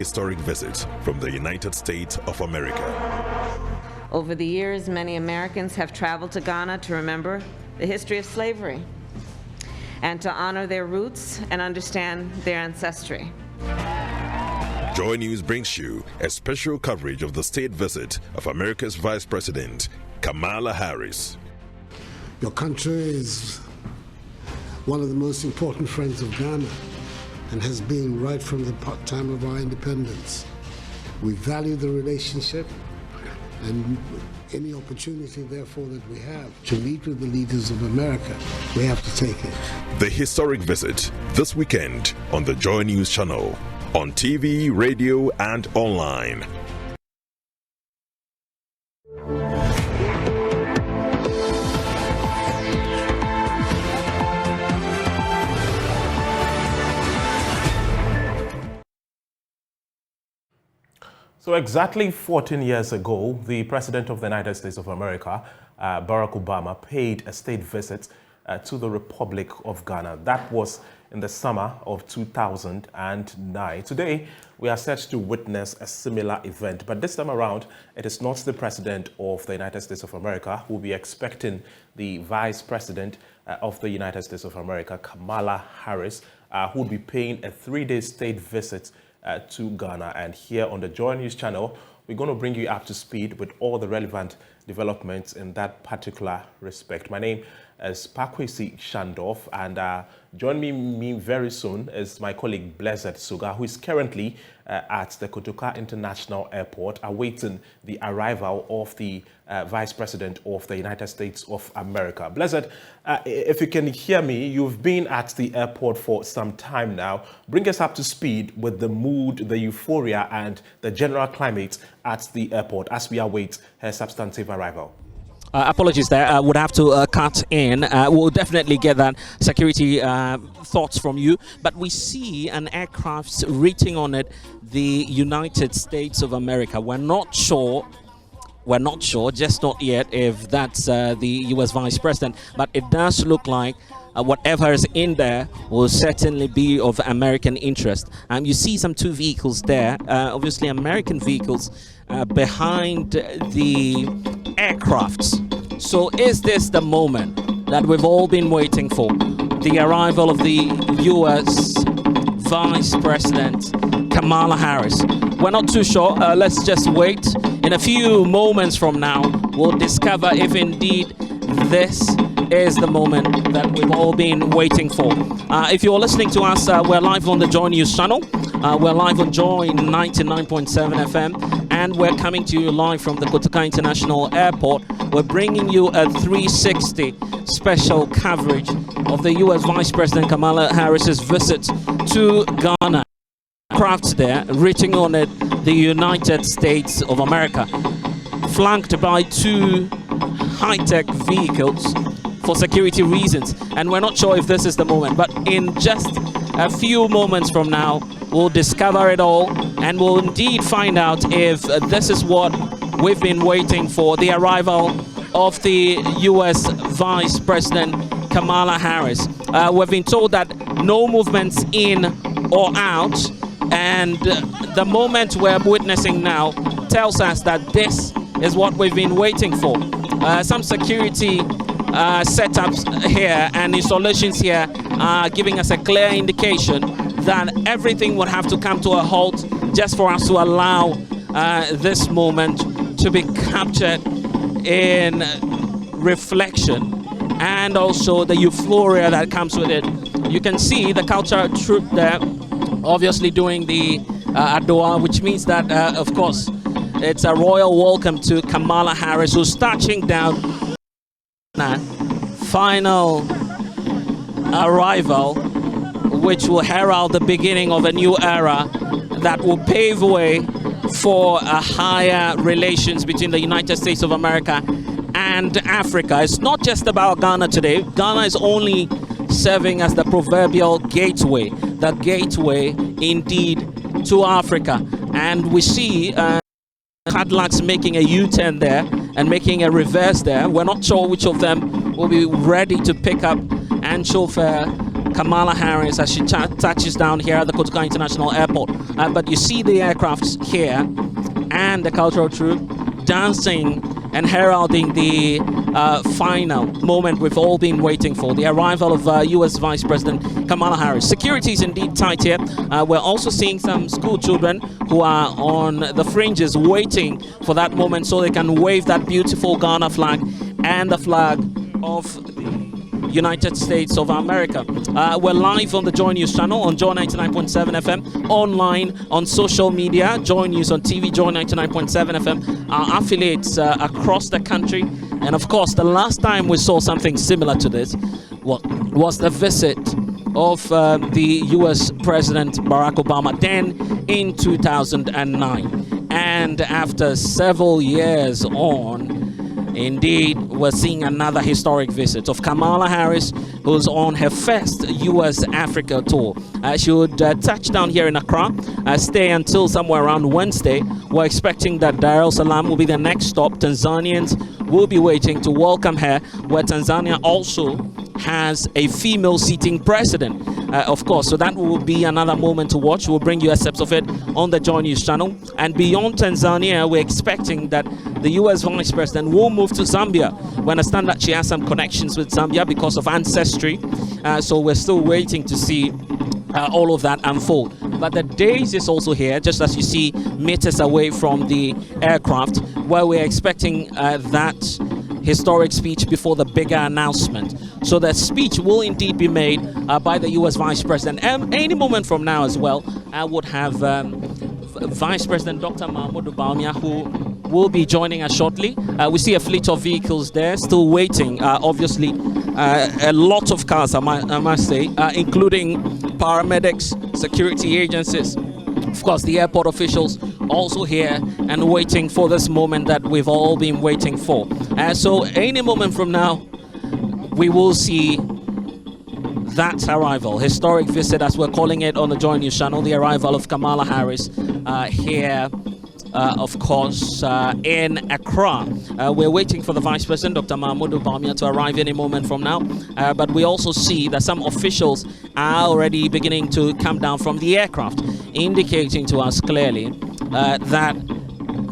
historic visit from the United States of America. Over the years, many Americans have traveled to Ghana to remember the history of slavery and to honor their roots and understand their ancestry. Joy News brings you a special coverage of the state visit of America's Vice President, Kamala Harris. Your country is one of the most important friends of Ghana and has been right from the time of our independence. We value the relationship, and any opportunity, therefore, that we have to meet with the leaders of America, we have to take it. The historic visit this weekend on the Joy News channel, on TV, radio, and online. So exactly 14 years ago, the President of the United States of America, Barack Obama, paid a state visit to the Republic of Ghana. That was in the summer of 2009. Today, we are set to witness a similar event, but this time around, it is not the President of the United States of America who will be expecting the Vice President of the United States of America, Kamala Harris, who will be paying a 3-day state visit to Ghana. And here on the Joy News channel, we're going to bring you up to speed with all the relevant developments in that particular respect. My name is Pakwesi Shandorf, and joining me very soon is my colleague Blessed Suga, who is currently at the Kotoka International Airport awaiting the arrival of the Vice President of the United States of America. Blessed, if you can hear me, you've been at the airport for some time now. Bring us up to speed with the mood, the euphoria, and the general climate at the airport as we await her substantive arrival. Apologies there. I would have to cut in. We'll definitely get that security thoughts from you. But we see an aircraft written on it, the United States of America. We're not sure, just not yet, if that's the U.S. Vice President. But it does look like whatever is in there will certainly be of American interest. You see some 2 vehicles there, obviously American vehicles behind the aircrafts. So is this the moment that we've all been waiting for? The arrival of the U.S. Vice President Kamala Harris. We're not too sure. Let's just wait. In a few moments from now, we'll discover if indeed this is the moment that we've all been waiting for. If you're listening to us, we're live on the Joy News channel. We're live on Joy 99.7 FM, and we're coming to you live from the Kotoka International Airport. We're bringing you a 360 special coverage of the U.S. Vice President Kamala Harris's visit to Ghana. Crafts there, written on it, the United States of America, flanked by 2 high-tech vehicles for security reasons. And we're not sure if this is the moment, but in just a few moments from now, we'll discover it all, and we'll indeed find out if this is what we've been waiting for, the arrival of the U.S. Vice President Kamala Harris. We've been told that no movements in or out, and the moment we're witnessing now tells us that this is what we've been waiting for. Some security setups here and installations here are giving us a clear indication that everything would have to come to a halt just for us to allow this moment to be captured in reflection, and also the euphoria that comes with it. You can see the cultural troupe there obviously doing the Adoa, which means that of course it's a royal welcome to Kamala Harris, who's touching down. Final arrival, which will herald the beginning of a new era that will pave way for a higher relations between the United States of America and Africa. It's not just about Ghana today. Ghana is only serving as the proverbial gateway, the gateway indeed to Africa. And we see Cadillacs making a U-turn there and making a reverse there. We're not sure which of them will be ready to pick up and chauffeur Kamala Harris as she touches down here at the Kotoka International Airport. But you see the aircrafts here and the cultural troupe dancing and heralding the final moment we've all been waiting for, the arrival of U.S. Vice President Kamala Harris. Security is indeed tight here. We're also seeing some school children who are on the fringes waiting for that moment so they can wave that beautiful Ghana flag and the flag of the United States of America. We're live on the Joy News channel on Joy 99.7 FM, online on social media, Joy News on TV, Joy 99.7 FM, our affiliates across the country. And of course, the last time we saw something similar to this was the visit of the US President Barack Obama, then in 2009. And after several years on, indeed, we're seeing another historic visit of Kamala Harris, who's on her first U.S. Africa tour. She would touch down here in Accra, stay until somewhere around Wednesday. We're expecting that Dar es Salaam will be the next stop. Tanzanians will be waiting to welcome her, where Tanzania also has a female sitting president, of course. So that will be another moment to watch. We'll bring you excerpts of it on the Joy News channel. And beyond Tanzania, we're expecting that the U.S. Vice President will move to Zambia. We understand that she has some connections with Zambia because of ancestry. So we're still waiting to see all of that unfold. But the Days is also here, just as you see meters away from the aircraft, where we're expecting that historic speech before the bigger announcement. So the speech will indeed be made by the U.S. Vice President. Any moment from now as well, I would have Vice President Dr. Mahmoud Bawumia, who will be joining us shortly. We see a fleet of vehicles there still waiting. Obviously, a lot of cars, I must say, including paramedics, security agencies, of course, the airport officials also here and waiting for this moment that we've all been waiting for. So any moment from now, we will see that arrival, historic visit as we're calling it on the Joy News channel, the arrival of Kamala Harris here, of course, in Accra. We're waiting for the Vice President, Dr. Mahmoud Bawumia, to arrive any moment from now. But we also see that some officials are already beginning to come down from the aircraft, indicating to us clearly that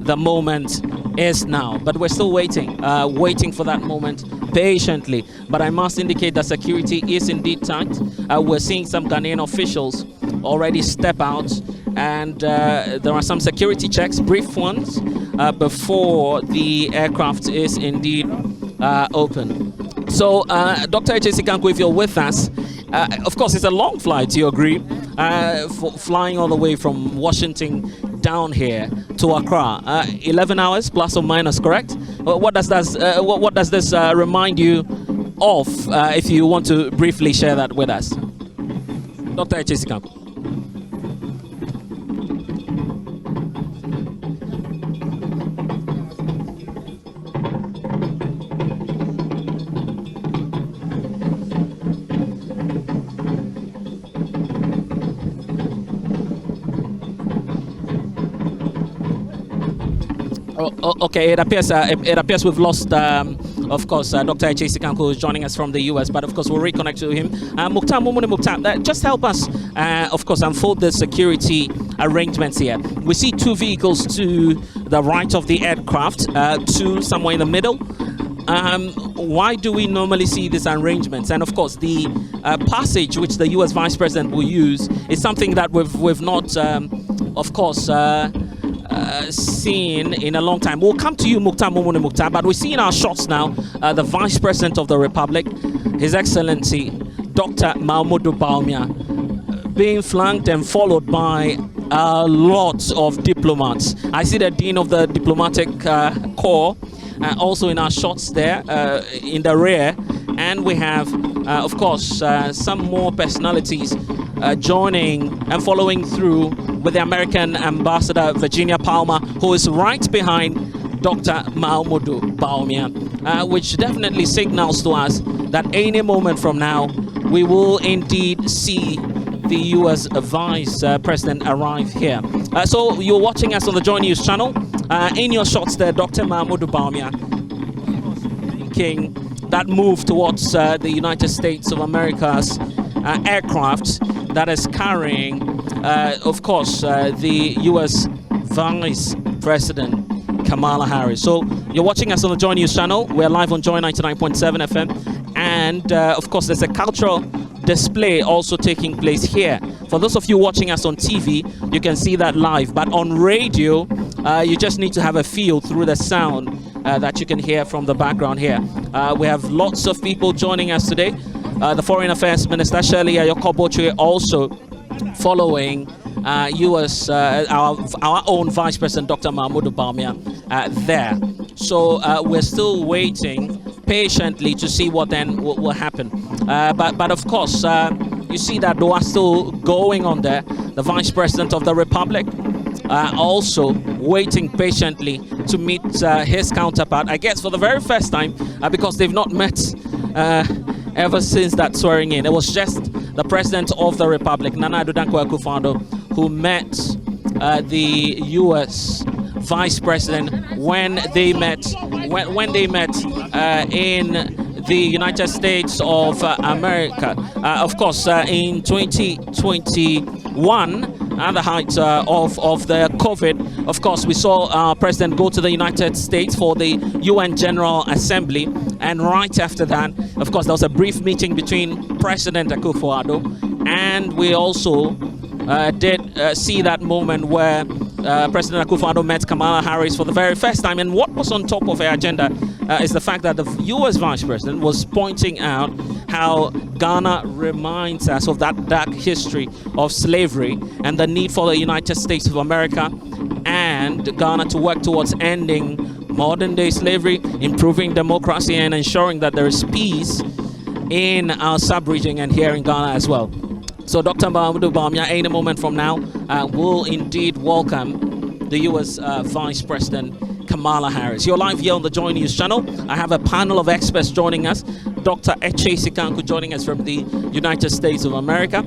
the moment is now. But we're still waiting, waiting for that moment patiently. But I must indicate that security is indeed tight. We're seeing some Ghanaian officials already step out, and there are some security checks, brief ones, before the aircraft is indeed open. So, Dr. H.A.C. Kanko, if you're with us, of course, it's a long flight, you agree, flying all the way from Washington down here to Accra. 11 hours plus or minus, correct? What does this remind you of, if you want to briefly share that with us? Dr. H.A.C. Kanko. Okay, it appears we've lost, of course, Dr. H.A.C. Kanko is joining us from the US, but of course we'll reconnect to him. Mukhtar, just help us, of course, unfold the security arrangements here. We see two vehicles to the right of the aircraft, two somewhere in the middle. Why do we normally see these arrangements? And of course, the passage which the U.S. Vice President will use is something that we've not, of course, seen in a long time. We'll come to you, Mukhtar, but we see in our shots now the Vice President of the Republic, His Excellency Dr. Mahmoud Bawumia, being flanked and followed by lots of diplomats. I see the Dean of the Diplomatic Corps also in our shots there in the rear, and we have, of course, some more personalities joining and following through with the American Ambassador Virginia Palmer, who is right behind Dr. Mahmoud Bawumia, which definitely signals to us that any moment from now we will indeed see the U.S. Vice President arrive here. So you're watching us on the Joy News channel. In your shots there, Dr. Mahmoud Bawumia making that move towards the United States of America's aircraft that is carrying, of course, the U.S. Vice President Kamala Harris. So you're watching us on the Joy News channel. We're live on Joy 99.7 FM. And of course, there's a cultural display also taking place here. For those of you watching us on TV, you can see that live. But on radio, you just need to have a feel through the sound that you can hear from the background here. We have lots of people joining us today. The Foreign Affairs Minister, Shirley Ayokobochwe, also following US, our own Vice President, Dr. Mahmoud Bawumia, there. So we're still waiting patiently to see what then will happen. But of course, you see that they are still going on there. The Vice President of the Republic also waiting patiently to meet his counterpart, I guess for the very first time, because they've not met ever since that swearing in. It was just the President of the Republic, Nana Addo Dankwa Akufo-Addo, who met the U.S. Vice President when they met in the United States of America. Of course, in 2021, at the height of the COVID, of course, we saw our president go to the United States for the UN General Assembly, and right after that, of course, there was a brief meeting between President Akufo-Addo, and we also did see that moment where President Akufo-Addo met Kamala Harris for the very first time. And what was on top of her agenda is the fact that the U.S. Vice President was pointing out how Ghana reminds us of that dark history of slavery and the need for the United States of America and Ghana to work towards ending modern-day slavery, improving democracy, and ensuring that there is peace in our sub-region and here in Ghana as well. So Dr. Mahmoud Bawumia, any moment from now, will indeed welcome the U.S. Vice President Kamala Harris. You're live here on the Joy News channel. I have a panel of experts joining us. Dr. Eche Sikanku joining us from the United States of America.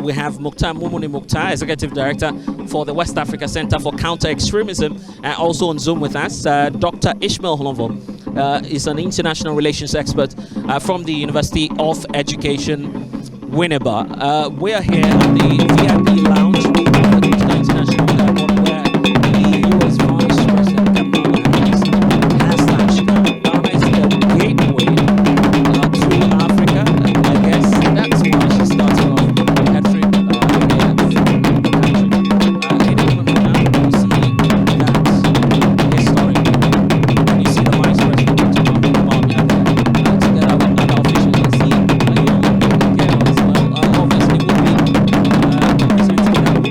We have Mukhtar Mumuni Mukhtar, Executive Director for the West Africa Center for Counter-Extremism, also on Zoom with us. Dr. Ishmael Holonvo is an international relations expert from the University of Education, Winneba. We are here at the VIP lounge of the Digital International Airport, where the U.S. Vice President Kamala Harris has launched. Ghana is the gateway to Africa. I guess that's why she started off her trip here from the country. Any moment from now, you see that historic. You see the Vice President Dr. Mahmoud Bawumia there, together with other officials. You see obviously will be presenting that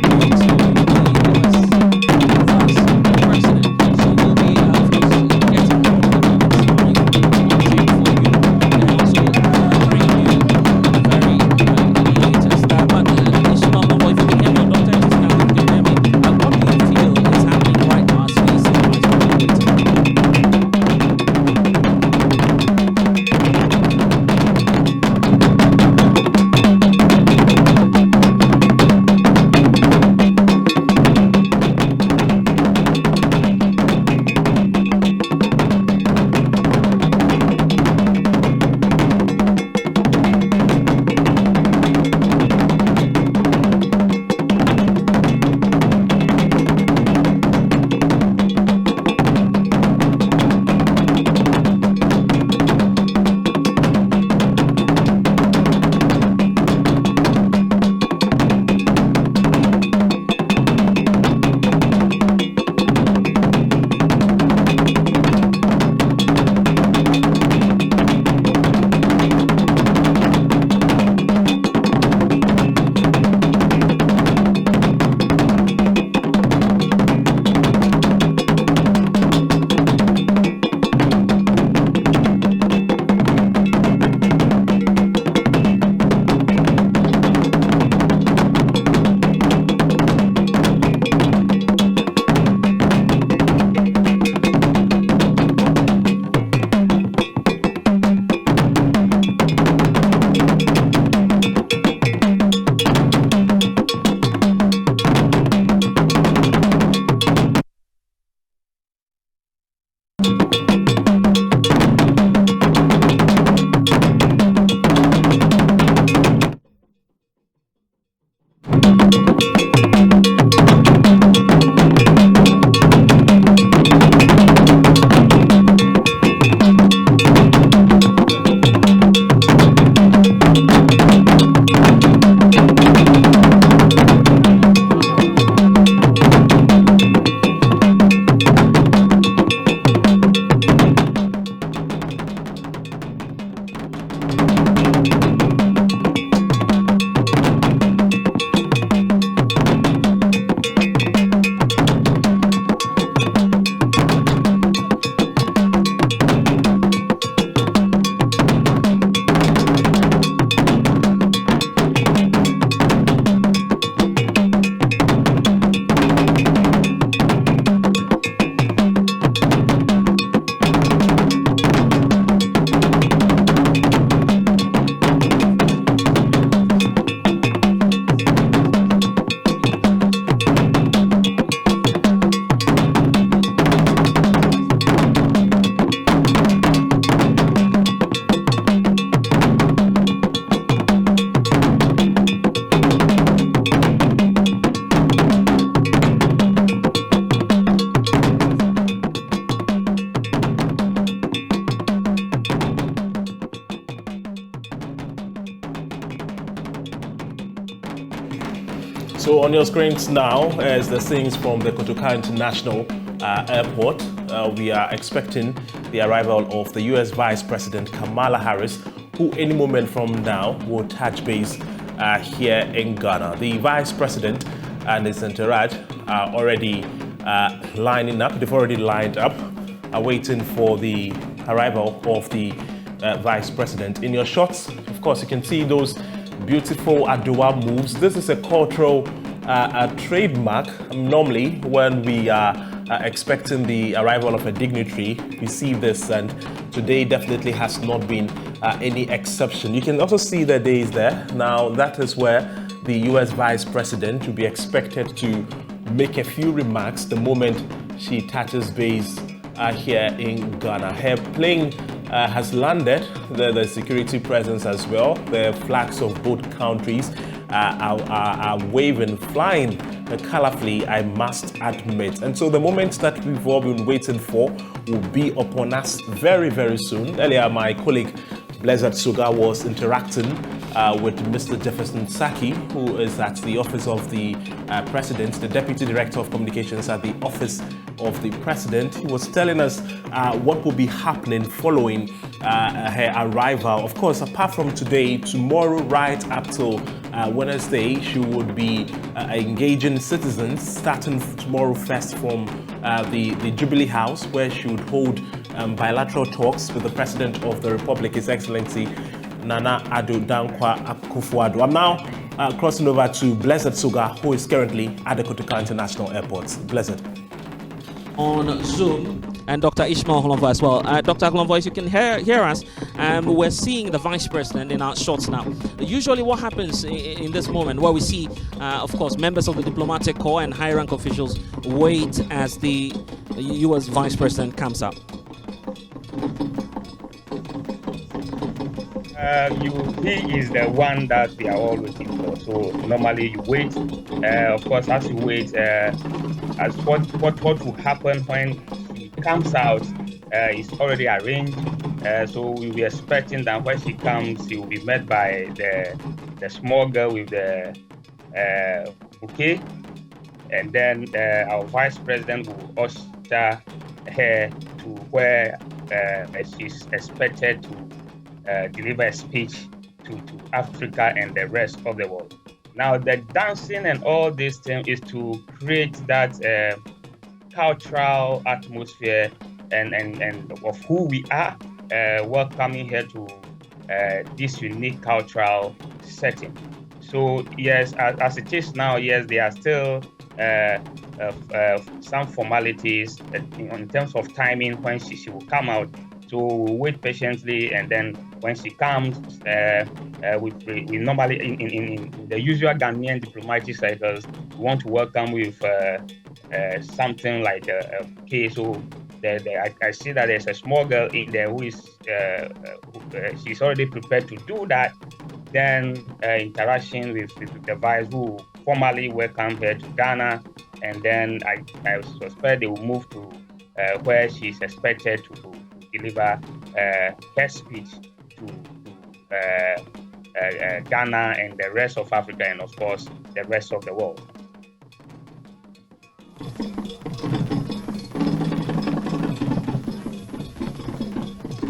So on your screens now is the scenes from the Kotoka International Airport. We are expecting the arrival of the U.S. Vice President Kamala Harris, who any moment from now will touch base here in Ghana. The Vice President and his entourage are already lining up. They've already lined up, waiting for the arrival of the Vice President. In your shots, of course, you can see those beautiful Adowa moves. This is a cultural trademark. Normally, when we are expecting the arrival of a dignitary, we see this, and today definitely has not been any exception. You can also see the days there. Now, that is where the U.S. Vice President will be expected to make a few remarks the moment she touches base here in Ghana. Her plane has landed, the security presence as well. The flags of both countries are waving, flying colorfully, I must admit. And so the moment that we've all been waiting for will be upon us very, very soon. Earlier, my colleague Blessed Suga was interacting with Mr. Jefferson Saki, who is at the office of the President, the Deputy Director of Communications at the office of the President. He was telling us what will be happening following her arrival. Of course, apart from today, tomorrow right up till Wednesday, she would be engaging citizens, starting tomorrow first from the Jubilee House, where she would hold bilateral talks with the President of the Republic, His Excellency Nana Addo Dankwa Akufo-Addo. I'm now crossing over to Blessed Suga, who is currently at the Kotoka International Airport. Blessed. On Zoom, and Dr. Ishmael Holomvo as well. Dr. Holomvo, as you can hear us, we're seeing the Vice President in our shots now. Usually what happens in this moment, where we see, of course, members of the diplomatic corps and high-rank officials wait as the U.S. Vice President comes up. He is the one that we are all waiting for. So normally you wait. Of course, as you wait, as what will happen when he comes out is already arranged. So we'll be expecting that when she comes, she will be met by the small girl with the bouquet, and then our Vice President will usher her to where she's expected to deliver a speech to Africa and the rest of the world. Now, the dancing and all this thing is to create that cultural atmosphere and of who we are, welcoming her to this unique cultural setting. So yes, as it is now, yes, there are still some formalities in terms of timing when she will come out. So we'll wait patiently, and then when she comes, we normally, in the usual Ghanaian diplomatic cycles, we want to welcome with something like a cake. So I see that there's a small girl in there who is, she's already prepared to do that. Then interaction with the Vice, who formally welcome her to Ghana, and then I suspect they will move to where she's expected to deliver her speech to Ghana and the rest of Africa, and of course the rest of the world.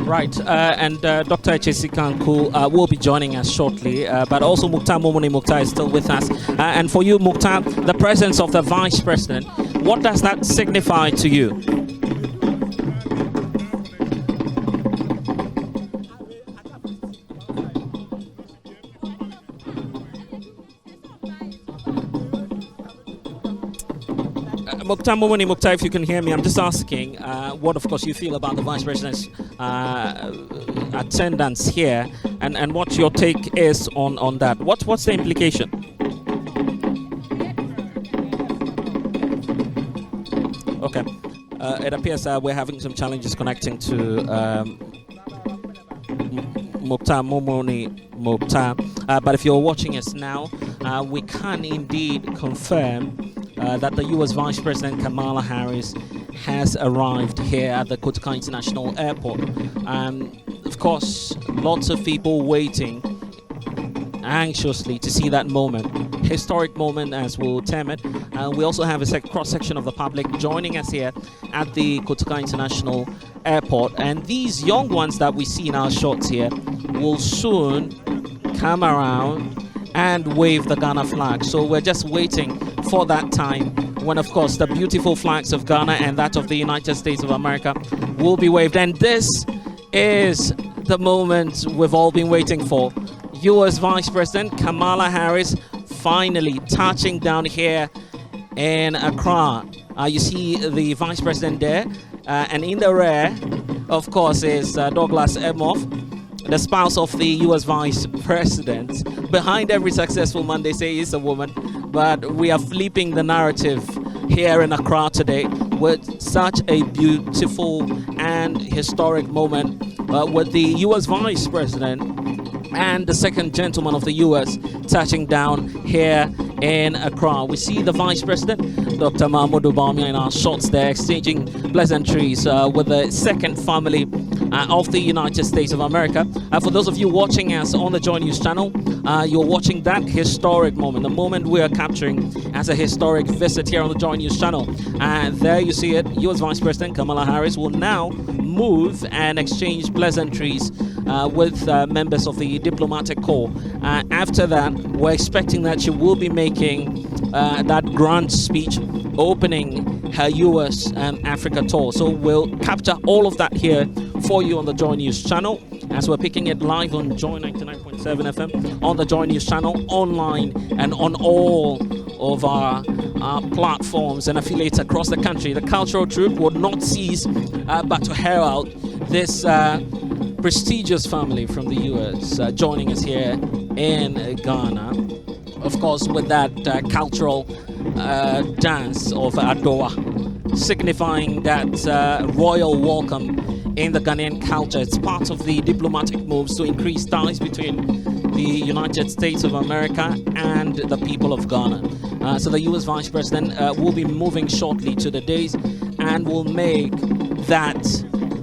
Right, and Dr. H.C. Kanku will be joining us shortly, but also Mukhtar Momoni Mukhtar is still with us. And for you, Mukhtar, the presence of the Vice President, what does that signify to you? Mukhtar Momoni Mukhtar, if you can hear me, I'm just asking what, of course, you feel about the Vice President's attendance here, and what your take is on that. What's the implication? Okay, it appears we're having some challenges connecting to Mukhtar Momoni Mukhtar, but if you're watching us now, we can indeed confirm that the U.S. Vice President Kamala Harris has arrived here at the Kotoka International Airport. Of course, lots of people waiting anxiously to see that moment, historic moment as we'll term it. We also have a cross-section of the public joining us here at the Kotoka International Airport, and these young ones that we see in our shots here will soon come around and wave the Ghana flag. So we're just waiting for that time when, of course, the beautiful flags of Ghana and that of the United States of America will be waved. And this is the moment we've all been waiting for. U.S. Vice President Kamala Harris finally touching down here in Accra. You see the Vice President there, and in the rear, of course, is Douglas Emhoff, the spouse of the U.S. Vice President. Behind every successful man, they say, is a woman, but we are flipping the narrative here in Accra today with such a beautiful and historic moment with the U.S. Vice President and the second gentleman of the U.S. touching down here in Accra. We see the Vice President, Dr. Mahmoud Bawumia, in our shots there, exchanging pleasantries with the second family of the United States of America. For those of you watching us on the Joy News channel, you're watching that historic moment, the moment we are capturing as a historic visit here on the Joy News channel. There you see it. U.S. Vice President Kamala Harris will now move and exchange pleasantries with members of the diplomatic corps. After that, we're expecting that she will be making that grand speech opening her U.S. and Africa tour. So we'll capture all of that here for you on the Joy News channel as we're picking it live on Joy 99.7 FM, on the Joy News channel, online, and on all of our platforms and affiliates across the country. The cultural troupe would not cease but to herald this prestigious family from the U.S. Joining us here in Ghana, of course, with that cultural dance of Adoa, signifying that royal welcome in the Ghanaian culture. It's part of the diplomatic moves to increase ties between the United States of America and the people of Ghana. So the U.S. Vice President will be moving shortly to the dais and will make that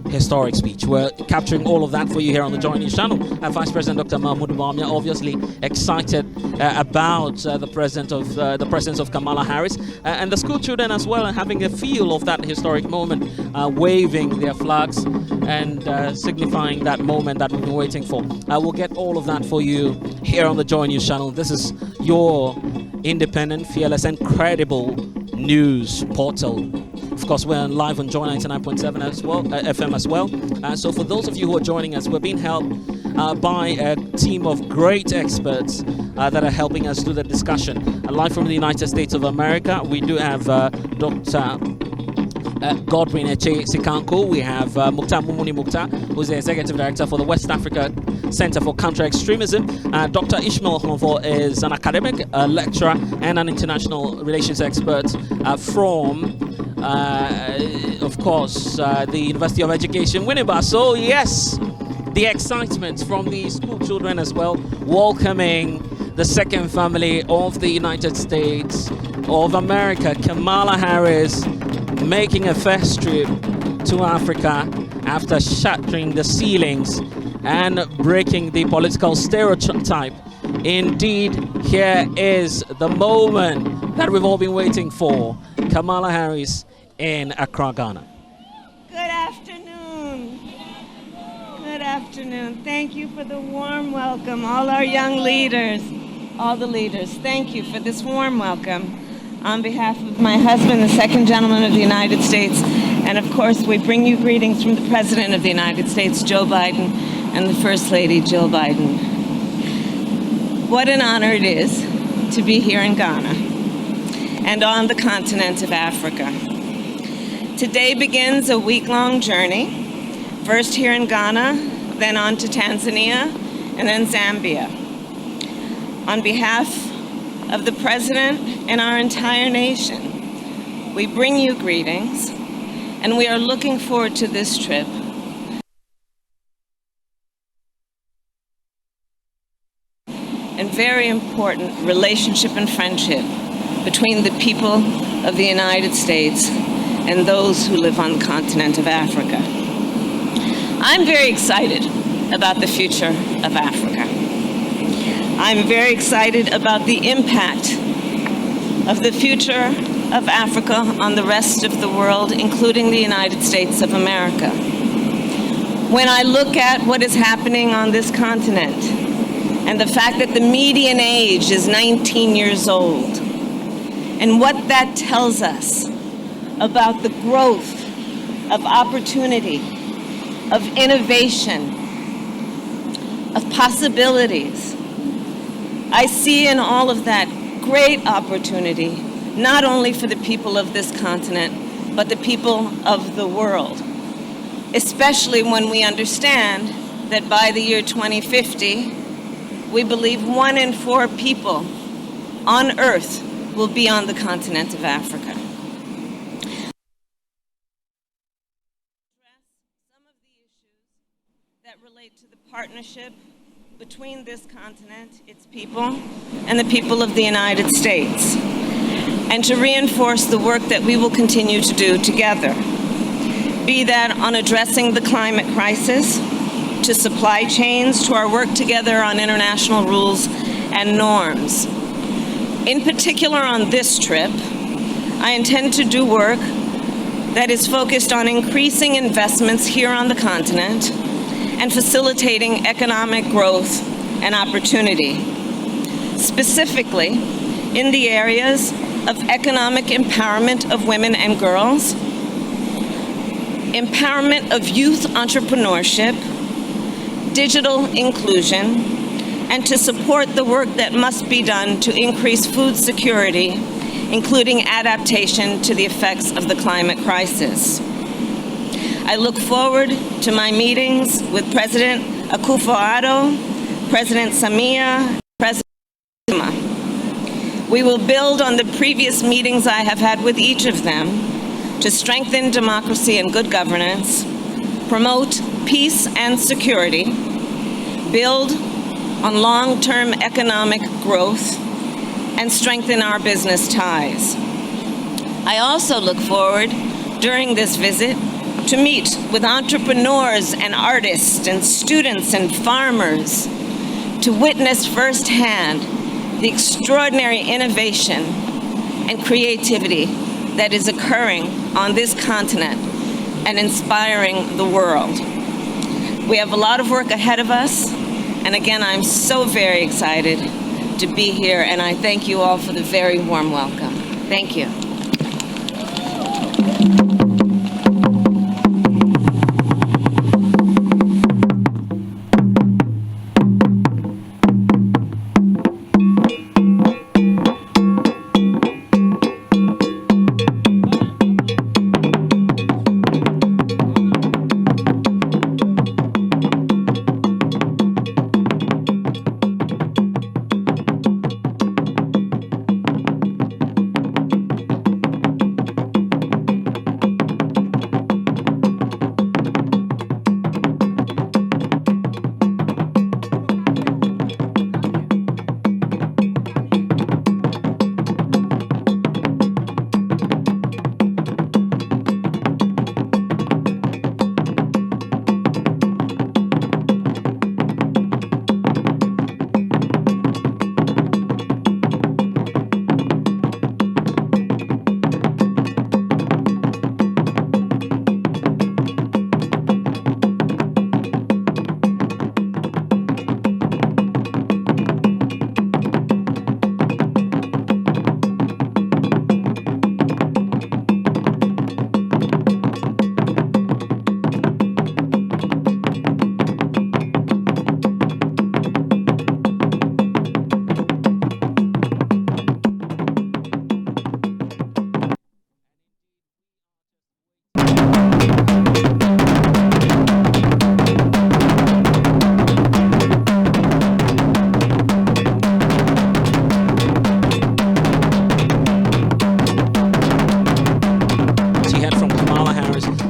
historic speech. We're capturing all of that for you here on the Joy News channel. Vice President Dr. Mahmoud Bawumia obviously excited about the presence of Kamala Harris and the school children as well, and having a feel of that historic moment, waving their flags and signifying that moment that we've been waiting for. We'll get all of that for you here on the Joy News channel. This is your independent, fearless, and credible news portal. Of course, we're live on Joy 99.7 as well, FM as well. So for those of you who are joining us, we're being helped by a team of great experts that are helping us do the discussion. Live from the United States of America, we do have Dr. Godwin Eche Sikanko. We have Mukhtar Mumuni Mukhtar, who's the Executive Director for the West Africa Center for Counter-Extremism. Dr. Ishmael Honfor is an academic, lecturer, and an international relations expert from of course, the University of Education, Winneba. So yes, the excitement from the school children as well, welcoming the second family of the United States of America, Kamala Harris, making a first trip to Africa after shattering the ceilings and breaking the political stereotype. Indeed, here is the moment that we've all been waiting for. Kamala Harris in Accra, Ghana. Good afternoon. Good afternoon. Thank you for the warm welcome. All our young leaders, all the leaders, thank you for this warm welcome. On behalf of my husband, the second gentleman of the United States, and of course, we bring you greetings from the President of the United States, Joe Biden, and the First Lady, Jill Biden. What an honor it is to be here in Ghana and on the continent of Africa. Today begins a week-long journey, first here in Ghana, then on to Tanzania, and then Zambia. On behalf of the President and our entire nation, we bring you greetings, and we are looking forward to this trip. And very important relationship and friendship between the people of the United States and those who live on the continent of Africa. I'm very excited about the future of Africa. I'm very excited about the impact of the future of Africa on the rest of the world, including the United States of America. When I look at what is happening on this continent and the fact that the median age is 19 years old, and what that tells us about the growth of opportunity, of innovation, of possibilities, I see in all of that great opportunity, not only for the people of this continent, but the people of the world, especially when we understand that by the year 2050, we believe 1 in 4 people on Earth will be on the continent of Africa. Some of the issues that relate to the partnership between this continent, its people, and the people of the United States, and to reinforce the work that we will continue to do together, be that on addressing the climate crisis, to supply chains, to our work together on international rules and norms. In particular on this trip, I intend to do work that is focused on increasing investments here on the continent and facilitating economic growth and opportunity, specifically in the areas of economic empowerment of women and girls, empowerment of youth entrepreneurship, digital inclusion, and to support the work that must be done to increase food security, including adaptation to the effects of the climate crisis. I look forward to my meetings with President Akufo-Addo, President Samia, President Zuma. We will build on the previous meetings I have had with each of them to strengthen democracy and good governance, promote peace and security, build on long-term economic growth, and strengthen our business ties. I also look forward during this visit to meet with entrepreneurs and artists and students and farmers to witness firsthand the extraordinary innovation and creativity that is occurring on this continent and inspiring the world. We have a lot of work ahead of us, and again, I'm so very excited to be here, and I thank you all for the very warm welcome. Thank you.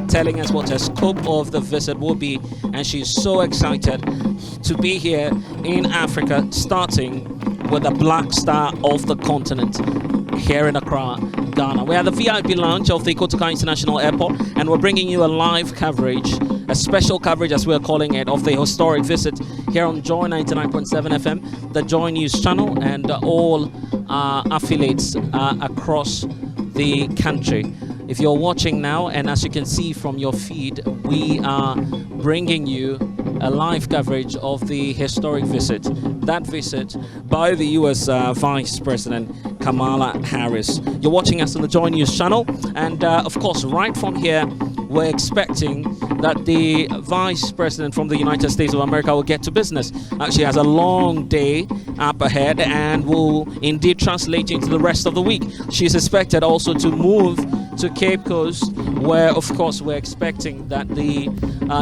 Telling us what her scope of the visit will be, and she's so excited to be here in Africa, starting with the Black Star of the continent here in Accra, Ghana. We're at the VIP lounge of the Kotoka International Airport, and we're bringing you a live coverage a special coverage, as we're calling it, of the historic visit here on Joy 99.7 FM, the Joy News channel, and all affiliates across the country. If you're watching now, and as you can see from your feed, we are bringing you a live coverage of the historic visit. That visit by the U.S. Vice President Kamala Harris. You're watching us on the Joy News channel, and of course, right from here, we're expecting that the Vice President from the United States of America will get to business. She has a long day up ahead and will indeed translate into the rest of the week. She is expected also to move to Cape Coast, where, of course, we're expecting that the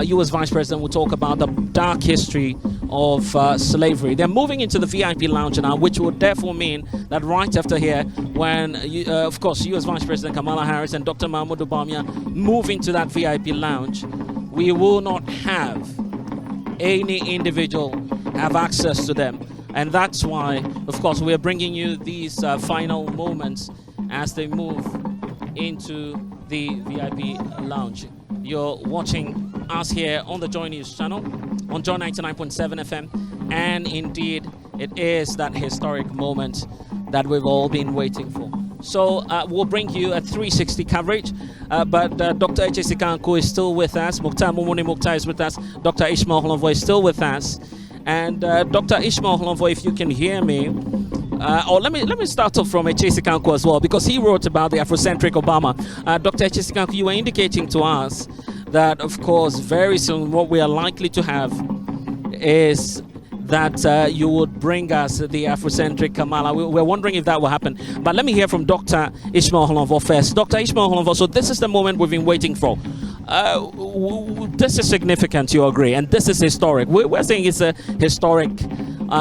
U.S. Vice President will talk about the dark history of slavery. They're moving into the VIP lounge now, which would therefore mean that right after here, when, of course, U.S. Vice President Kamala Harris and Dr. Mahmoud Bawumia move into that VIP lounge, we will not have any individual have access to them. And that's why, of course, we're bringing you these final moments as they move into the VIP lounge. You're watching us here on the Joy News channel on Joy 99.7 FM, and indeed it is that historic moment that we've all been waiting for. So we'll bring you a 360 coverage, but Dr. H.A. Sikanko is still with us, Mukhtar Mumuni Mukhtar is with us, Dr. Ishmael Holonvo is still with us, and Dr. Ishmael Holonvo, if you can hear me, or let me start off from H.A. Sikanko as well, because he wrote about the Afrocentric Obama. Dr. H.A. Sikanko, you were indicating to us that, of course, very soon what we are likely to have is that you would bring us the Afrocentric Kamala. We're wondering if that will happen. But let me hear from Dr. Ishmael Holonvo first. Dr. Ishmael Holonvo, so this is the moment we've been waiting for. This is significant, you agree, and this is historic. We're saying it's a historic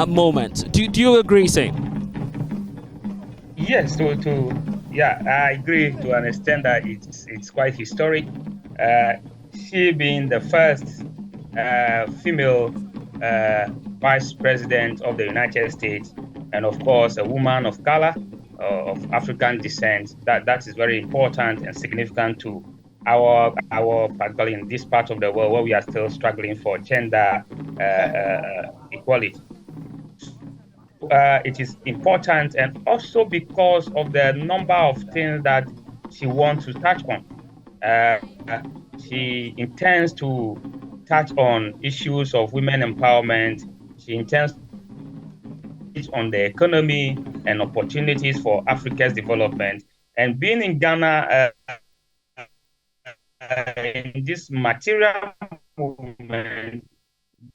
moment. Do you agree, Saint? Yes, I agree to an extent that it's quite historic. She being the first female Vice President of the United States, and of course a woman of color, of African descent, that is very important and significant to our particularly in this part of the world where we are still struggling for gender equality. It is important, and also because of the number of things that she wants to touch on. She intends to touch on issues of women empowerment. She intends to touch on the economy and opportunities for Africa's development. And being in Ghana in this material movement,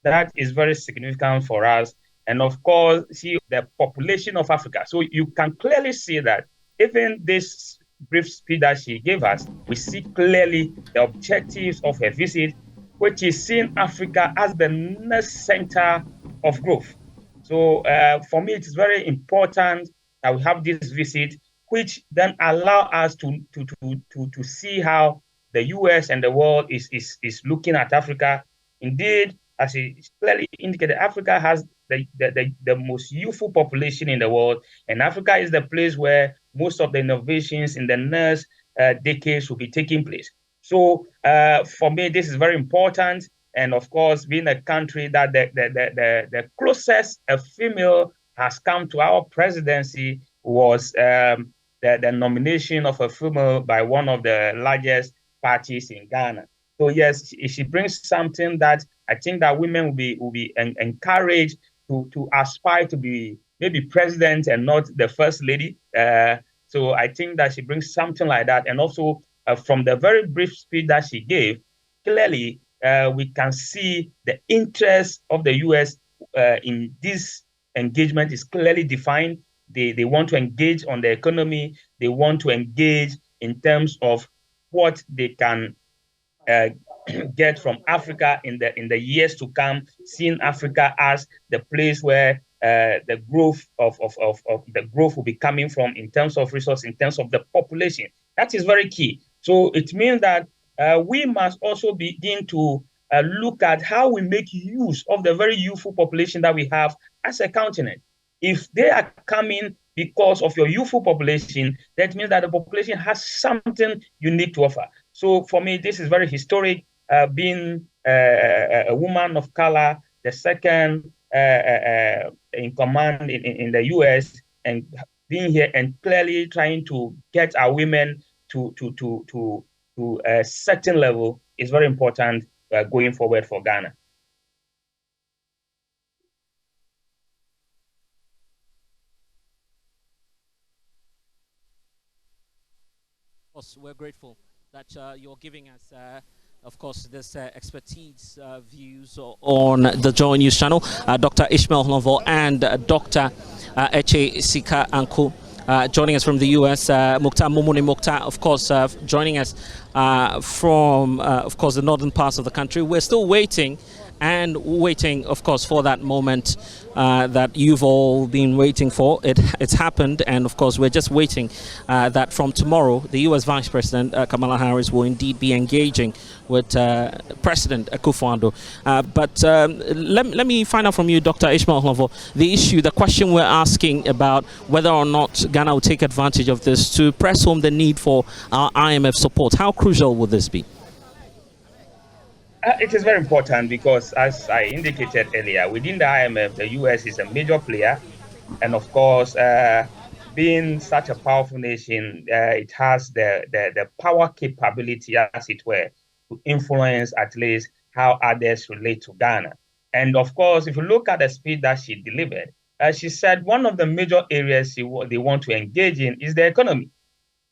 that is very significant for us. And of course, see the population of Africa. So you can clearly see that even this brief speech that she gave us, we see clearly the objectives of her visit, which is seeing Africa as the next center of growth. So for me, it is very important that we have this visit, which then allow us to see how the U.S. and the world is looking at Africa. Indeed, as she clearly indicated, Africa has the most youthful population in the world, and Africa is the place where most of the innovations in the next decades will be taking place. So for me, this is very important. And of course, being a country that the closest a female has come to our presidency was the nomination of a female by one of the largest parties in Ghana. So yes, she brings something that I think that women will be encouraged to aspire to be maybe president and not the first lady. So I think that she brings something like that. And also from the very brief speech that she gave, clearly we can see the interest of the U.S. In this engagement is clearly defined. They want to engage on the economy. They want to engage in terms of what they can get from Africa in the years to come, seeing Africa as the place where the growth of the growth will be coming from in terms of resource, in terms of the population. That is very key. So it means that we must also begin to look at how we make use of the very youthful population that we have as a continent. If they are coming because of your youthful population, that means that the population has something unique to offer. So for me, this is very historic, being a woman of color, the second in command in the U.S., and being here and clearly trying to get our women to a certain level is very important going forward for Ghana. Of course, we're grateful that you're giving us, of course, this expertise views on the Joy News channel. Dr. Ishmael Hlonvo and Dr. Eche Sika Anko joining us from the U.S. Mukhtar Mumuni Mukhtar, of course, joining us from, of course, the northern parts of the country. We're still waiting, of course, for that moment that you've all been waiting for. It's happened, and of course, we're just waiting that from tomorrow, the U.S. Vice President Kamala Harris will indeed be engaging with President Akufo-Addo. But let me find out from you, Dr. Ishmael Hlonvo, the question we're asking about whether or not Ghana will take advantage of this to press home the need for our IMF support. How crucial will this be? It is very important because, as I indicated earlier, within the IMF, the U.S. is a major player. And of course, being such a powerful nation, it has the power capability, as it were, to influence at least how others relate to Ghana. And of course, if you look at the speech that she delivered, she said one of the major areas they want to engage in is the economy.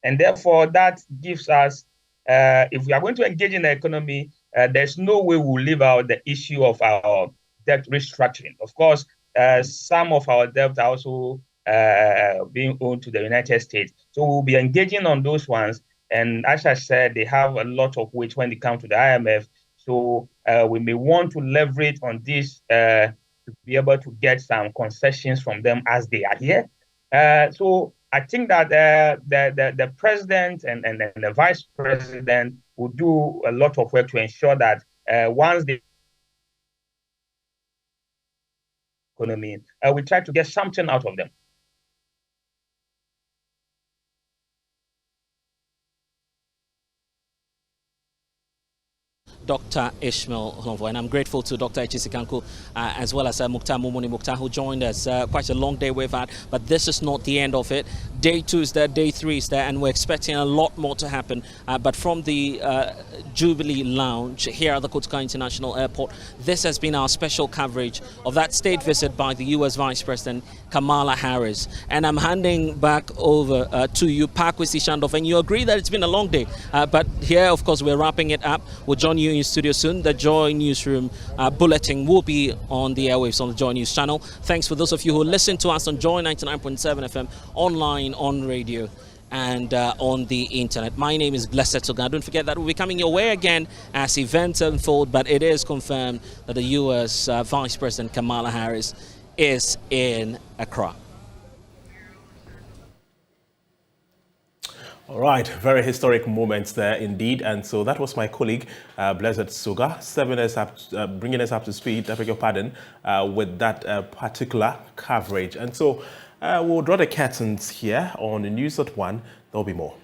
And therefore, that gives us, if we are going to engage in the economy, there's no way we'll leave out the issue of our debt restructuring. Of course, some of our debt are also being owed to the United States. So we'll be engaging on those ones. And as I said, they have a lot of weight when it comes to the IMF. So we may want to leverage on this to be able to get some concessions from them as they are here. So I think that the president and the vice president will do a lot of work to ensure that once they economy, we try to get something out of them. Dr. Ishmael Hlonvo, and I'm grateful to Dr. Eche Sika Anko as well as Mukhtar Mumuni Mukhtar, who joined us. Quite a long day we've had, but this is not the end of it. Day 2 is there, day 3 is there, and we're expecting a lot more to happen. But from the Jubilee Lounge here at the Kotoka International Airport, this has been our special coverage of that state visit by the U.S. Vice President Kamala Harris. And I'm handing back over to you, Pakwisi Shandoff, and you agree that it's been a long day. But here, of course, we're wrapping it up. We'll join you in studio soon. The Joy Newsroom bulletin will be on the airwaves on the Joy News channel. Thanks for those of you who listen to us on Joy 99.7 FM, online, on radio, and on the internet. My name is Blessed Soga. Don't forget that we'll be coming your way again as events unfold, but it is confirmed that the U.S. Vice President Kamala Harris is in Accra. All right, very historic moments there indeed. And so that was my colleague, Blessed Soga, bringing us up to speed, I beg your pardon, with that particular coverage. And so we'll draw the curtains here on the News at 1. There'll be more.